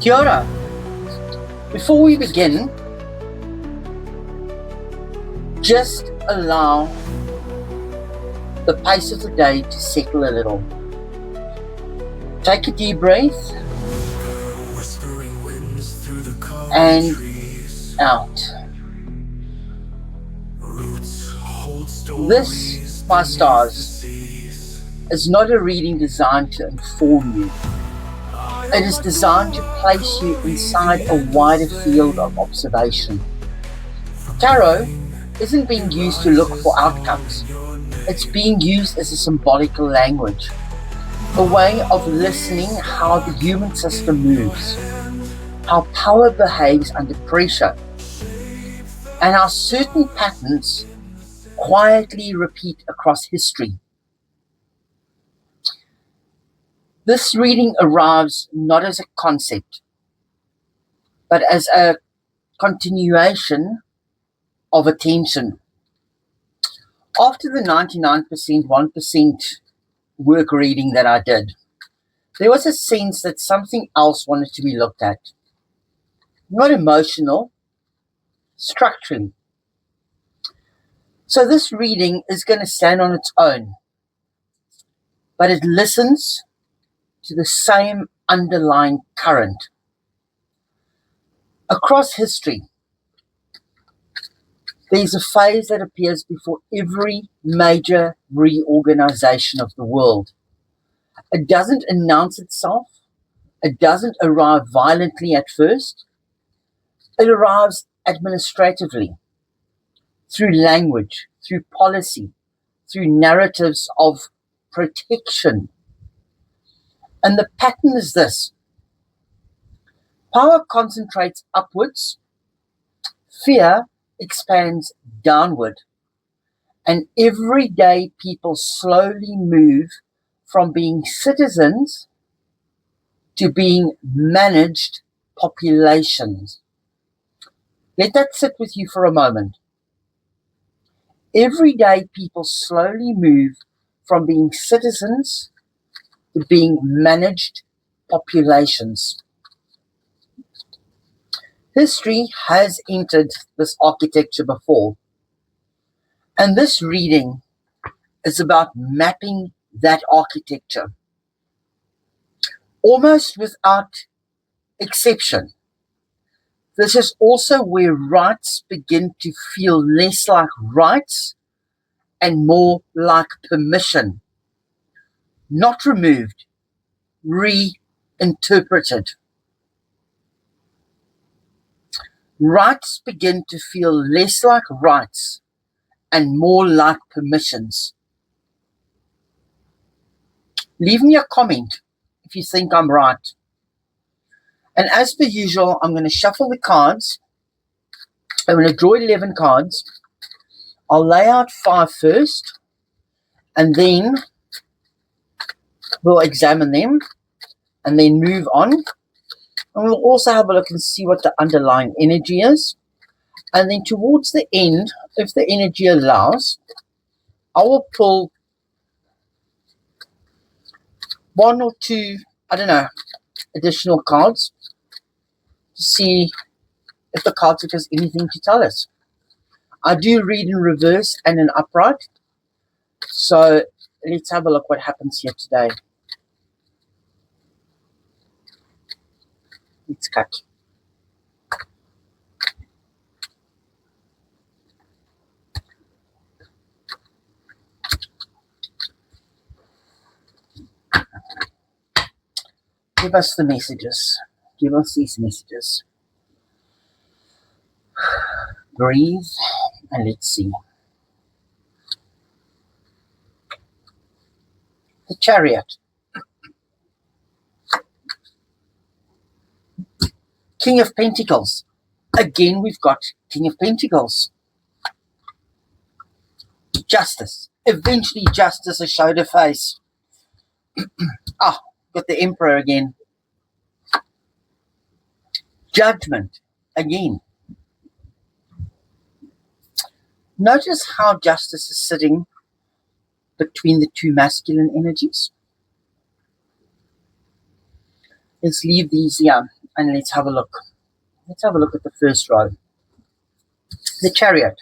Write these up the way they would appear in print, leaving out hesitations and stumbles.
Kia ora. Before we begin, just allow the pace of the day to settle a little. Take a deep breath and out. This, my stars, is not a reading designed to inform you. It is designed to place you inside a wider field of observation. Tarot isn't being used to look for outcomes. It's being used as a symbolical language, a way of listening how the human system moves, how power behaves under pressure, and how certain patterns quietly repeat across history. This reading arrives not as a concept, but as a continuation of attention. After the 99%, 1% work reading that I did, there was a sense that something else wanted to be looked at. Not emotional, structurally. So this reading is going to stand on its own, but it listens to the same underlying current. Across history, there's a phase that appears before every major reorganization of the world. It doesn't announce itself. It doesn't arrive violently at first. It arrives administratively, through language, through policy, through narratives of protection. And the pattern is this. Power concentrates upwards, fear expands downward, and everyday people slowly move from being citizens to being managed populations. Let that sit with you for a moment. Everyday people slowly move from being citizens to being managed populations. History has entered this architecture before, and this reading is about mapping that architecture. Almost without exception, this is also where rights begin to feel less like rights and more like permission. Not removed, reinterpreted. Rights begin to feel less like rights and more like permissions. Leave me a comment if you think I'm right. And as per usual, I'm going to shuffle the cards. I'm going to draw 11 cards. I'll lay out 5 first, and then we'll examine them and then move on. And we'll also have a look and see what the underlying energy is. And then towards the end, if the energy allows, I will pull 1 or 2, additional cards to see if the cards has anything to tell us. I do read in reverse and in upright. So let's have a look what happens here today. Let's cut. Give us the messages. Give us these messages. Breathe and let's see. The Chariot. King of Pentacles. Again, we've got King of Pentacles. Justice. Eventually, justice has showed her face. Got the Emperor again. Judgment. Again. Notice how justice is sitting between the two masculine energies. Let's leave these here. And let's have a look. Let's have a look at the first row. The Chariot.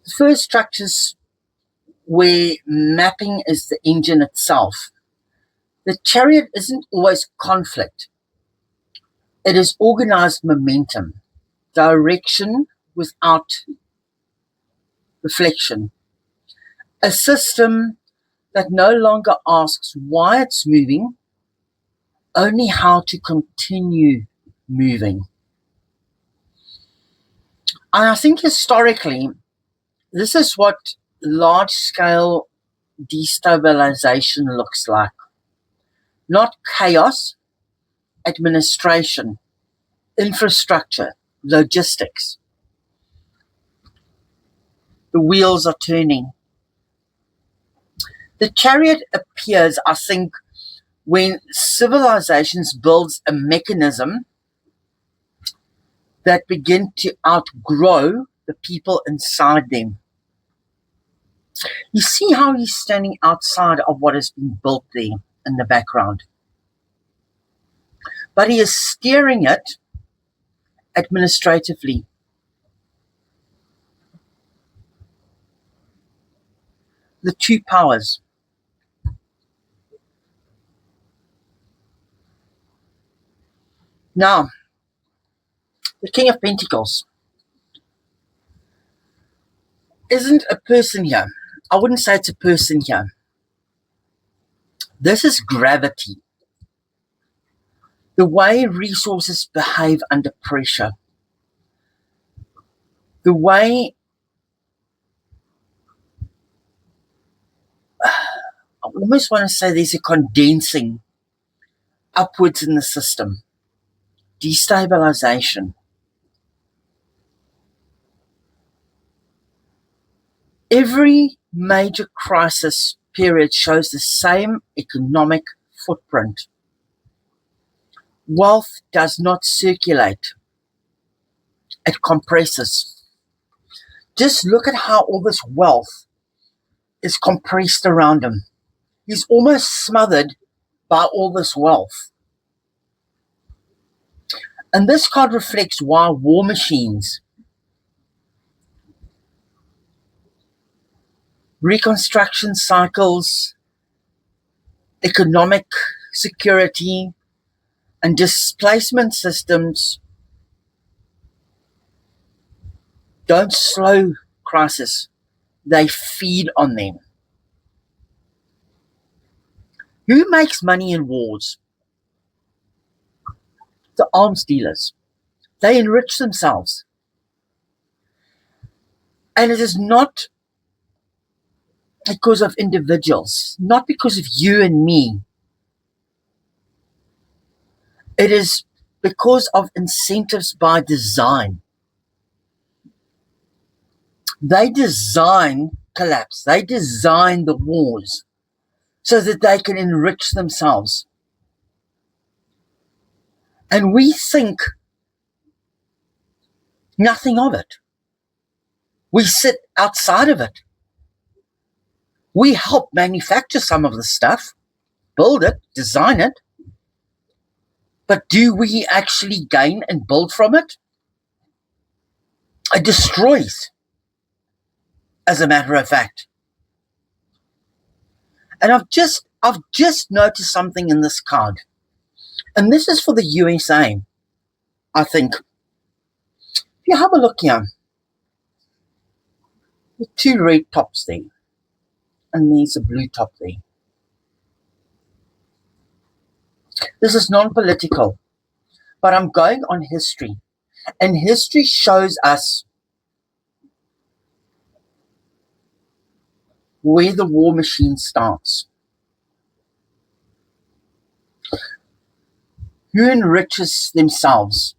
The first structures where mapping is the engine itself. The Chariot isn't always conflict. It is organized momentum, direction without reflection. A system that no longer asks why it's moving, only how to continue moving. And I think historically, this is what large-scale destabilization looks like. Not chaos, administration, infrastructure, logistics. The wheels are turning. The Chariot appears, I think, when civilizations builds a mechanism that begin to outgrow the people inside them. You see how he's standing outside of what has been built there in the background. But he is steering it administratively. The two powers. Now, the King of Pentacles isn't a person here. I wouldn't say it's a person here. This is gravity. The way resources behave under pressure. The way I almost want to say there's a condensing upwards in the system. Destabilization. Every major crisis period shows the same economic footprint. Wealth does not circulate. It compresses. Just look at how all this wealth is compressed around him. He's almost smothered by all this wealth. And this card reflects why war machines, reconstruction cycles, economic security, and displacement systems don't slow crisis. They feed on them. Who makes money in wars? The arms dealers. They enrich themselves. And it is not because of individuals, not because of you and me. It is because of incentives by design. They design collapse. They design the wars so that they can enrich themselves. And we think nothing of it. We sit outside of it. We help manufacture some of the stuff, build it, design it. But do we actually gain and build from it? It destroys, as a matter of fact. And I've just noticed something in this card. And this is for the USA, I think. If you have a look here, the two red tops there, and there's a blue top there. This is non-political, but I'm going on history. And history shows us where the war machine starts. Who enriches themselves?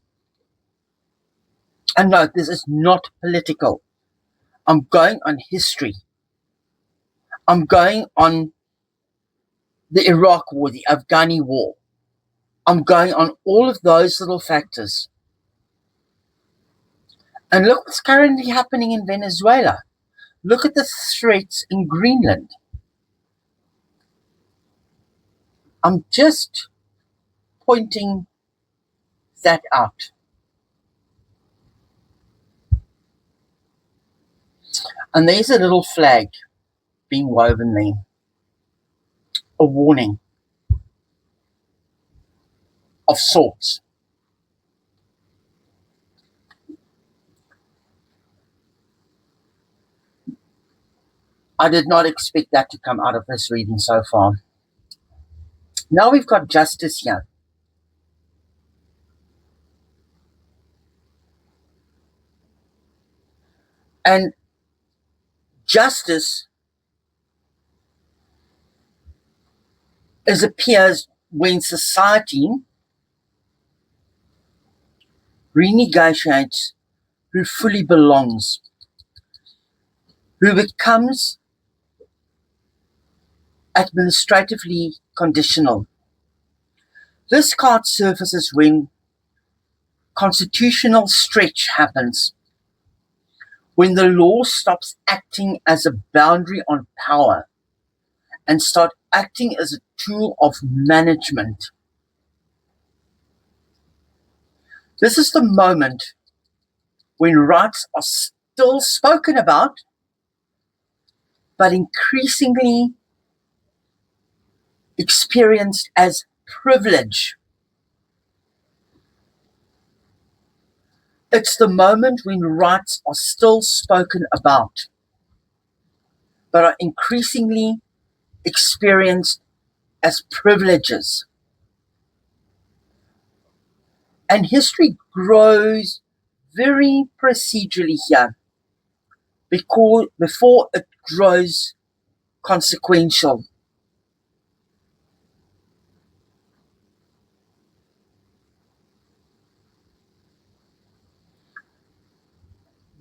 And no, this is not political. I'm going on history. I'm going on the Iraq War, the Afghani War. I'm going on all of those little factors. And look what's currently happening in Venezuela. Look at the threats in Greenland. I'm just pointing that out. And there's a little flag being woven there, a warning of sorts. I did not expect that to come out of this reading so far. Now we've got justice here. And justice appears when society renegotiates who fully belongs, who becomes administratively conditional. This card surfaces when constitutional stretch happens, when the law stops acting as a boundary on power and start acting as a tool of management. This is the moment when rights are still spoken about, but increasingly experienced as privilege. It's the moment when rights are still spoken about, but are increasingly experienced as privileges. And history grows very procedurally here before it grows consequential.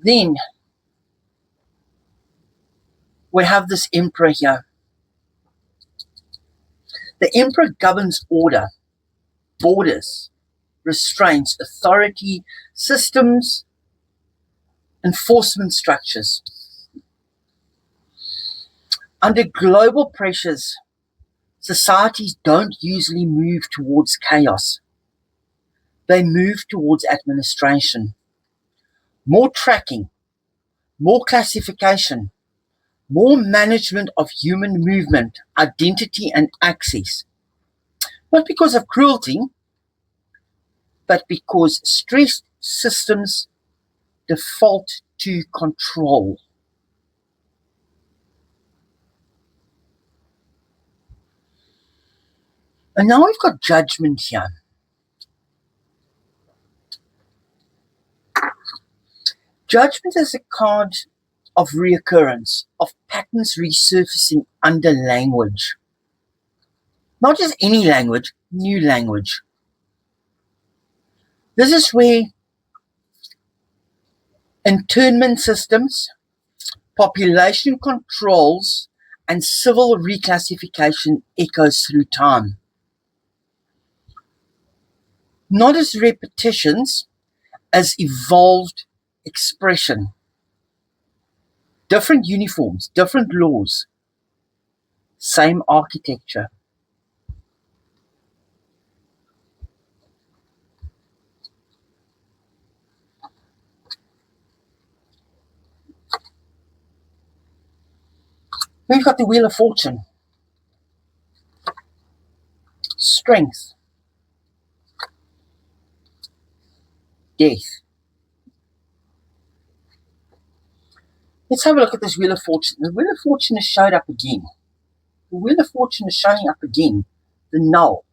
Then we have this emperor here. The emperor governs order, borders, restraints, authority, systems, enforcement structures. Under global pressures, societies don't usually move towards chaos. They move towards administration. More tracking, more classification, more management of human movement, identity, and access. Not because of cruelty, but because stressed systems default to control. And now we've got judgment here. Judgment is a card of reoccurrence, of patterns resurfacing under language. Not just any language, new language. This is where internment systems, population controls, and civil reclassification echoes through time. Not as repetitions, as evolved expression. Different uniforms, different laws, same architecture. We've got the Wheel of Fortune. Strength. Death. Let's have a look at this Wheel of Fortune. The Wheel of Fortune has showed up again. The Wheel of Fortune is showing up again. The null.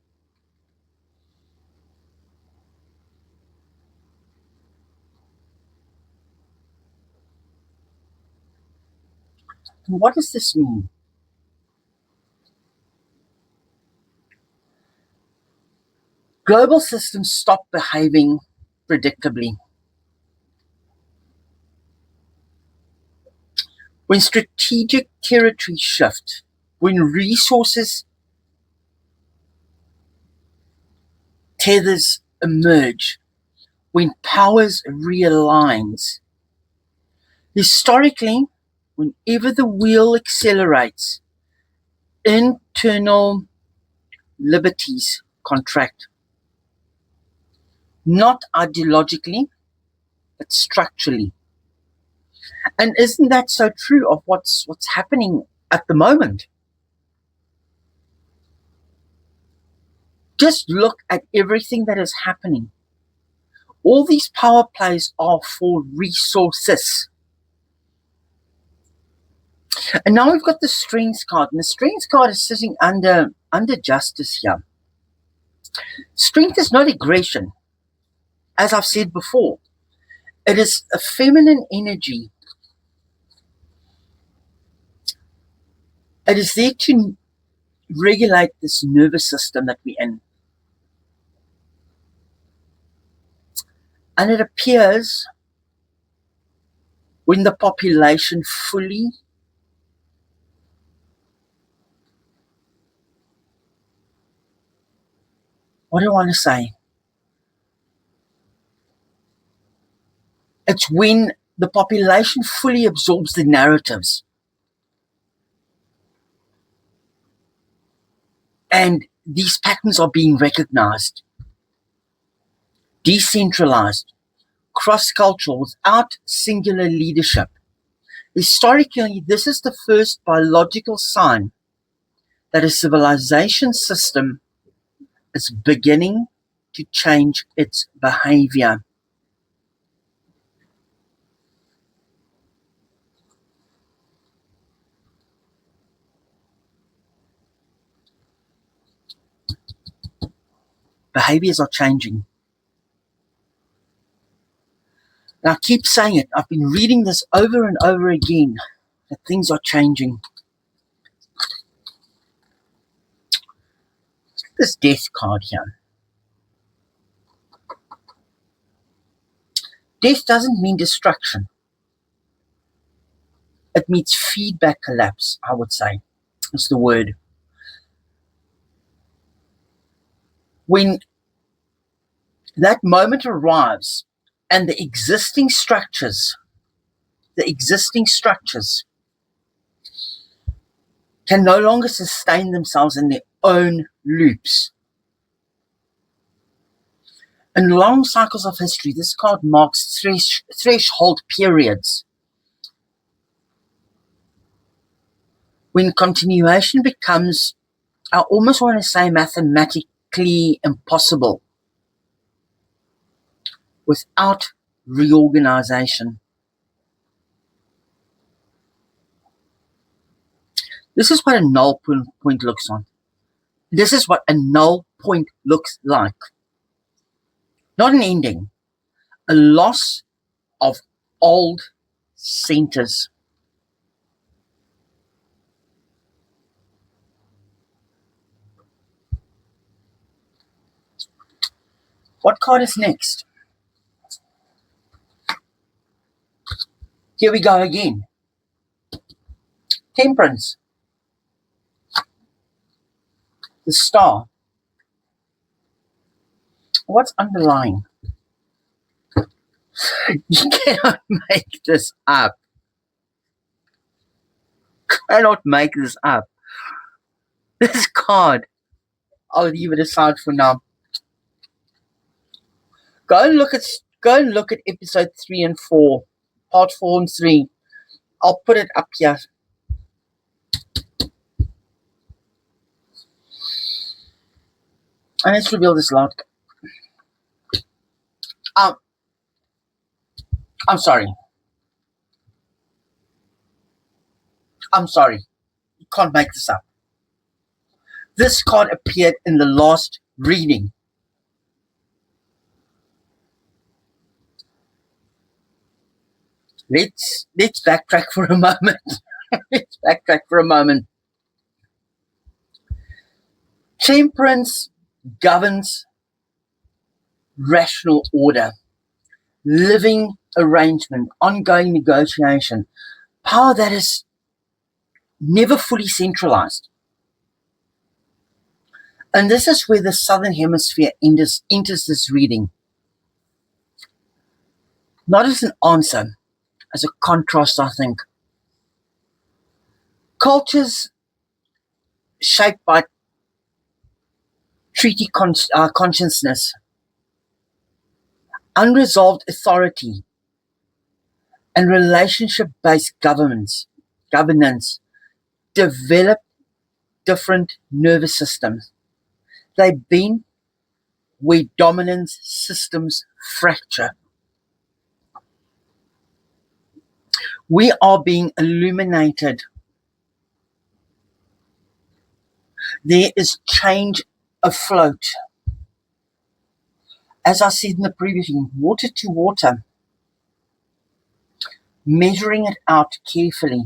And what does this mean? Global systems stop behaving predictably. When strategic territories shift, when resources tethers emerge, when powers realigns. Historically, whenever the wheel accelerates, internal liberties contract. not ideologically, but structurally. And isn't that so true of what's happening at the moment? Just look at everything that is happening. All these power plays are for resources. And now we've got the Strengths card, and the Strengths card is sitting under Justice here. Strength is not aggression, as I've said before. It is a feminine energy. It is there to regulate this nervous system that we're in. And it appears when the population fully what do I want to say? It's when the population fully absorbs the narratives. And these patterns are being recognized, decentralized, cross-cultural, without singular leadership. Historically, this is the first biological sign that a civilization system is beginning to change its behavior. Behaviors are changing. And I keep saying it. I've been reading this over and over again, that things are changing. This Death card here. Death doesn't mean destruction. It means feedback collapse, I would say. That's the word. When that moment arrives and the existing structures can no longer sustain themselves in their own loops. In long cycles of history, this card marks threshold periods when continuation becomes, I almost want to say, mathematically impossible without reorganization. This is what a null point looks like. This is what a null point looks like. Not an ending, a loss of old centers. What card is next? Here we go again. Temperance. The Star. What's underlying? You cannot make this up. Cannot make this up. This card, I'll leave it aside for now. Go and look at episode 3 and 4, part 4 and 3. I'll put it up here. And let's reveal this loud. I'm sorry. You can't make this up. This card appeared in the last reading. Let's backtrack for a moment. Temperance governs rational order, living arrangement, ongoing negotiation, power that is never fully centralized. And this is where the Southern Hemisphere enters this reading. Not as an answer, as a contrast, I think. Cultures shaped by treaty consciousness unresolved authority, and relationship-based governance develop different nervous systems. They've been where dominance systems fracture. We are being illuminated. There is change afloat. As I said in the previous one, water to water, measuring it out carefully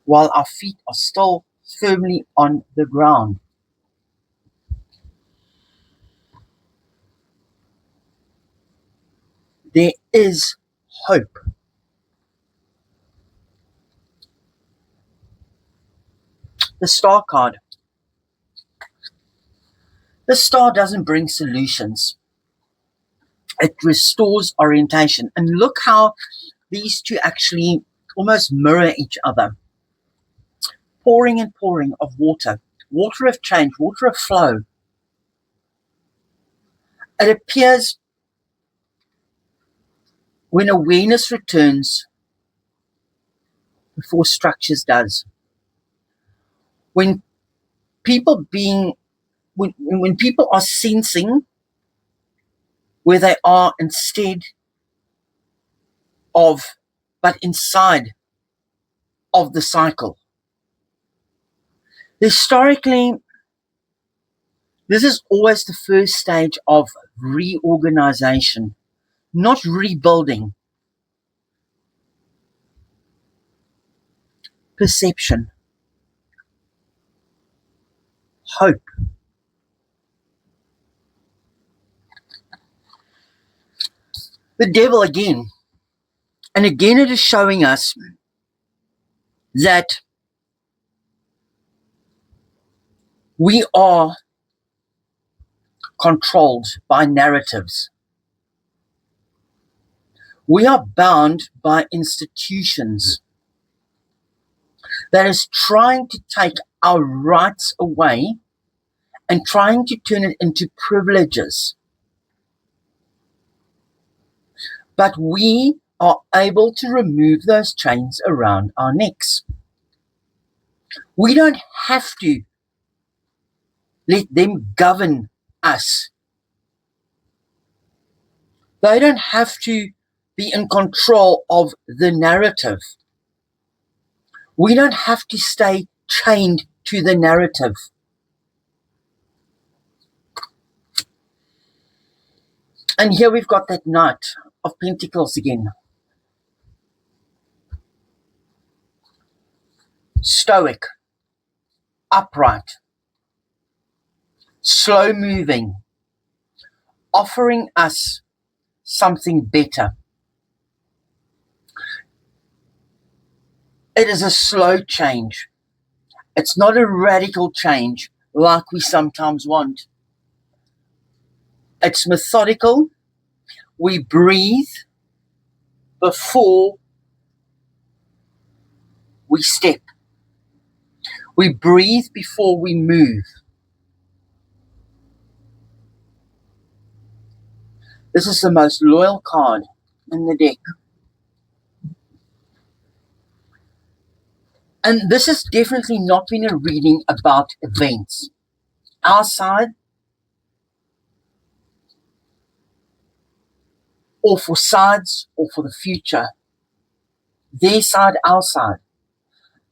while our feet are still firmly on the ground. There is hope. The Star card. The Star doesn't bring solutions. It restores orientation. And look how these two actually almost mirror each other. Pouring and pouring of water. Water of change, water of flow. It appears when awareness returns before structures does. When people when people are sensing where they are instead of, but inside of the cycle. Historically, this is always the first stage of reorganization, not rebuilding. Perception. Hope. The devil again. And again it is showing us that we are controlled by narratives. We are bound by institutions that is trying to take our rights away and trying to turn it into privileges. But we are able to remove those chains around our necks. We don't have to let them govern us. They don't have to be in control of the narrative. We don't have to stay chained to the narrative. And here we've got that Knight of Pentacles again. Stoic, upright, slow moving, offering us something better. It is a slow change. It's not a radical change like we sometimes want. It's methodical. We breathe before we step. We breathe before we move. This is the most loyal card in the deck. And this has definitely not been a reading about events. Our side, or for sides, or for the future. Their side, our side.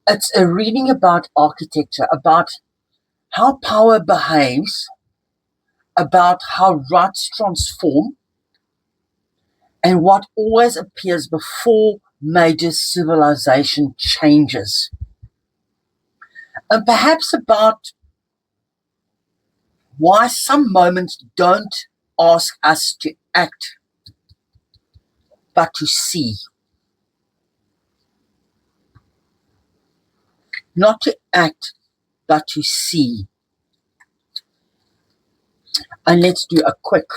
It's a reading about architecture, about how power behaves, about how rights transform, and what always appears before major civilization changes. And perhaps about why some moments don't ask us to act, but to see. Not to act, but to see. And let's do a quick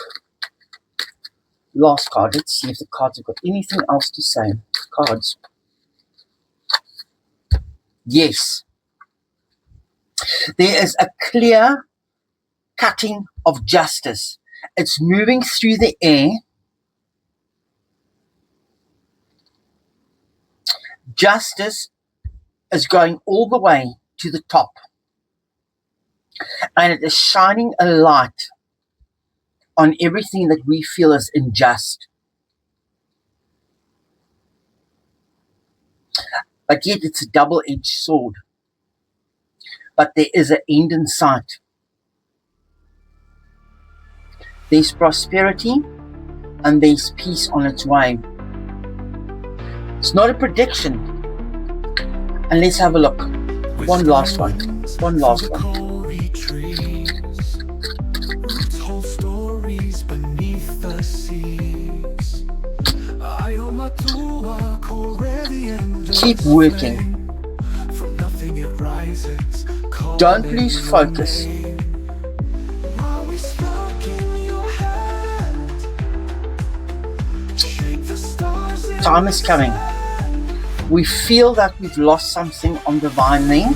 last card. Let's see if the cards have got anything else to say. Cards. Yes. There is a clear cutting of justice. It's moving through the air. Justice is going all the way to the top. And it is shining a light on everything that we feel is unjust. But yet it's a double-edged sword. But there is an end in sight. There's prosperity and there's peace on its way. It's not a prediction. And let's have a look. One last one. Keep working. Don't lose focus. Time is coming. We feel that we've lost something on divine lane.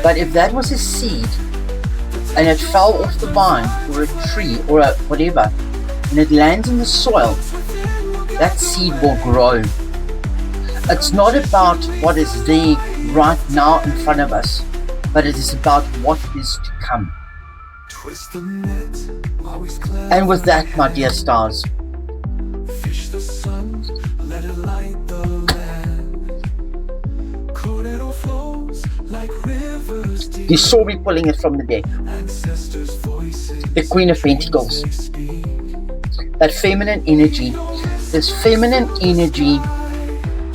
But if that was a seed and it fell off the vine or a tree or a whatever, and it lands in the soil, that seed will grow. It's not about what is there right now in front of us, but it is about what is to come. And with that, my dear stars, you saw me pulling it from the deck. The Queen of Pentacles. That feminine energy. This feminine energy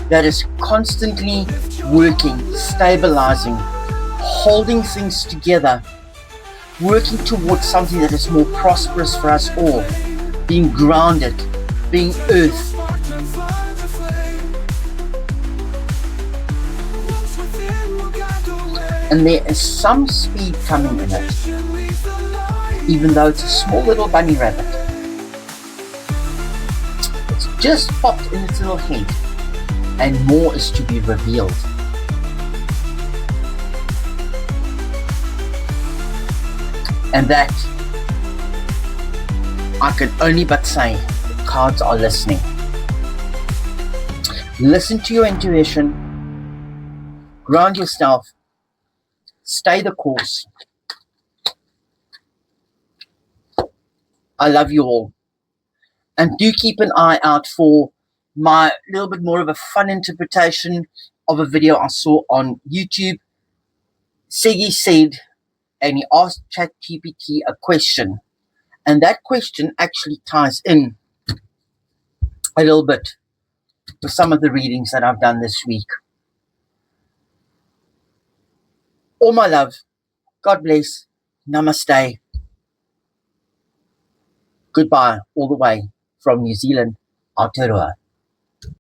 that is constantly working, stabilizing, holding things together, working towards something that is more prosperous for us all, being grounded, being earth. And there is some speed coming in it, even though it's a small little bunny rabbit. It's just popped in its little head, and more is to be revealed. And that, I can only but say, the cards are listening. Listen to your intuition, ground yourself, stay the course. I love you all. And do keep an eye out for my little bit more of a fun interpretation of a video I saw on YouTube. Segi said, and he asked ChatGPT a question. And that question actually ties in a little bit with some of the readings that I've done this week. All my love. God bless. Namaste. Goodbye all the way from New Zealand, Aotearoa.